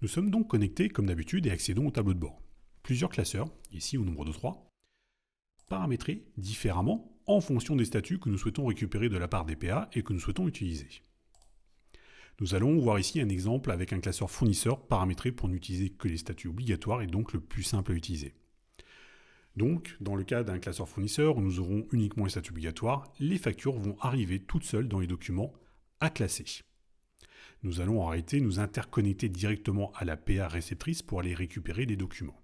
Nous sommes donc connectés comme d'habitude et accédons au tableau de bord. Plusieurs classeurs, ici au nombre de 3, paramétrés différemment en fonction des statuts que nous souhaitons récupérer de la part des PA et que nous souhaitons utiliser. Nous allons voir ici un exemple avec un classeur fournisseur paramétré pour n'utiliser que les statuts obligatoires et donc le plus simple à utiliser. Donc, dans le cas d'un classeur fournisseur où nous aurons uniquement les statuts obligatoires, les factures vont arriver toutes seules dans les documents à classer. Nous allons en réalité nous interconnecter directement à la PA réceptrice pour aller récupérer les documents.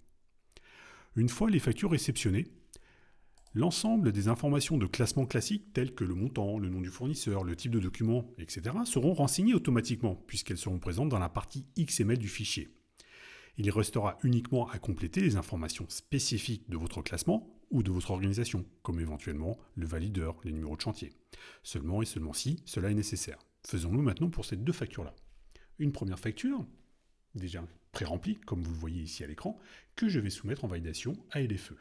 Une fois les factures réceptionnées, l'ensemble des informations de classement classique telles que le montant, le nom du fournisseur, le type de document, etc. seront renseignées automatiquement puisqu'elles seront présentes dans la partie XML du fichier. Il restera uniquement à compléter les informations spécifiques de votre classement ou de votre organisation, comme éventuellement le valideur, les numéros de chantier. Seulement et seulement si cela est nécessaire. Faisons-le maintenant pour ces deux factures-là. Une première facture, déjà pré-remplie, comme vous le voyez ici à l'écran, que je vais soumettre en validation à LFE.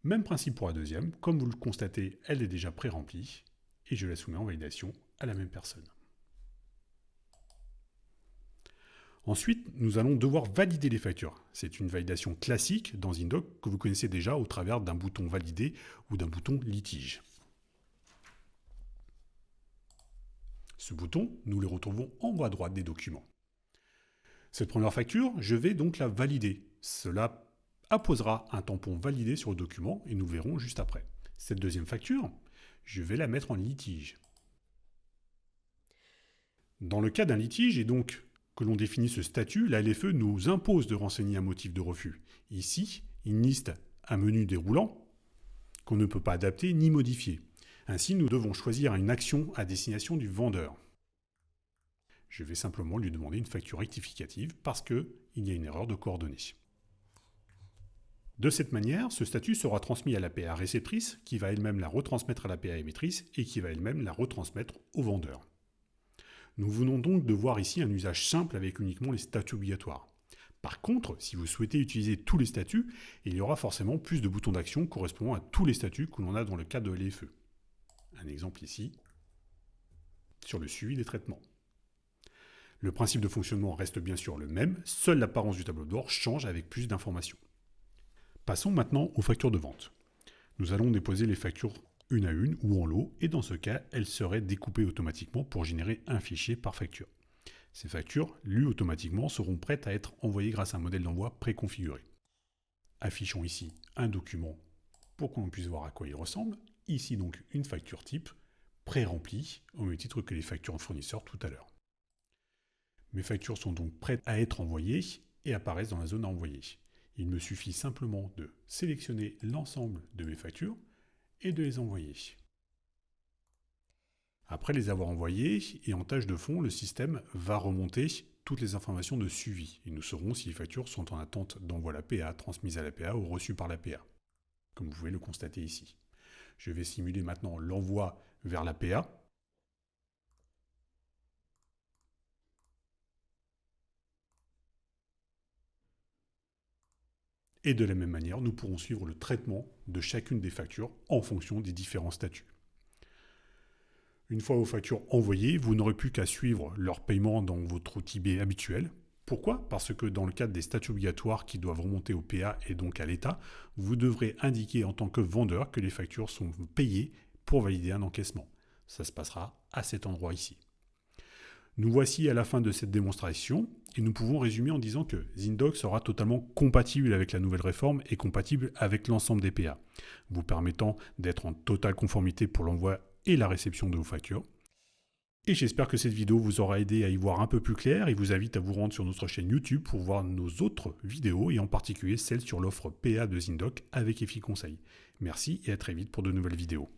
Même principe pour la deuxième, comme vous le constatez, elle est déjà pré-remplie, et je la soumets en validation à la même personne. Ensuite, nous allons devoir valider les factures. C'est une validation classique dans Zindoc que vous connaissez déjà au travers d'un bouton valider ou d'un bouton litige. Ce bouton, nous le retrouvons en bas à droite des documents. Cette première facture, je vais donc la valider. Cela apposera un tampon validé sur le document et nous verrons juste après. Cette deuxième facture, je vais la mettre en litige. Dans le cas d'un litige et donc que l'on définit ce statut, la LFE nous impose de renseigner un motif de refus. Ici, il liste un menu déroulant qu'on ne peut pas adapter ni modifier. Ainsi, nous devons choisir une action à destination du vendeur. Je vais simplement lui demander une facture rectificative parce qu'il y a une erreur de coordonnées. De cette manière, ce statut sera transmis à la PA réceptrice qui va elle-même la retransmettre à la PA émettrice et qui va elle-même la retransmettre au vendeur. Nous venons donc de voir ici un usage simple avec uniquement les statuts obligatoires. Par contre, si vous souhaitez utiliser tous les statuts, il y aura forcément plus de boutons d'action correspondant à tous les statuts que l'on a dans le cas de LFE. Un exemple ici, sur le suivi des traitements. Le principe de fonctionnement reste bien sûr le même, seule l'apparence du tableau de bord change avec plus d'informations. Passons maintenant aux factures de vente. Nous allons déposer les factures une à une ou en lot, et dans ce cas, elles seraient découpées automatiquement pour générer un fichier par facture. Ces factures, lues automatiquement, seront prêtes à être envoyées grâce à un modèle d'envoi préconfiguré. Affichons ici un document pour qu'on puisse voir à quoi il ressemble. Ici donc une facture type pré-remplie, au même titre que les factures fournisseurs tout à l'heure. Mes factures sont donc prêtes à être envoyées et apparaissent dans la zone à envoyer. Il me suffit simplement de sélectionner l'ensemble de mes factures et de les envoyer. Après les avoir envoyées, et en tâche de fond, le système va remonter toutes les informations de suivi, et nous saurons si les factures sont en attente d'envoi à la PA, transmises à la PA ou reçues par la PA, comme vous pouvez le constater ici. Je vais simuler maintenant l'envoi vers la PA. Et de la même manière, nous pourrons suivre le traitement de chacune des factures en fonction des différents statuts. Une fois vos factures envoyées, vous n'aurez plus qu'à suivre leur paiement dans votre outil B habituel. Pourquoi ? Parce que dans le cadre des statuts obligatoires qui doivent remonter au PA et donc à l'État, vous devrez indiquer en tant que vendeur que les factures sont payées pour valider un encaissement. Ça se passera à cet endroit ici. Nous voici à la fin de cette démonstration et nous pouvons résumer en disant que Zindoc sera totalement compatible avec la nouvelle réforme et compatible avec l'ensemble des PA, vous permettant d'être en totale conformité pour l'envoi et la réception de vos factures. Et j'espère que cette vidéo vous aura aidé à y voir un peu plus clair et vous invite à vous rendre sur notre chaîne YouTube pour voir nos autres vidéos et en particulier celle sur l'offre PA de Zindoc avec EFI Conseil. Merci et à très vite pour de nouvelles vidéos.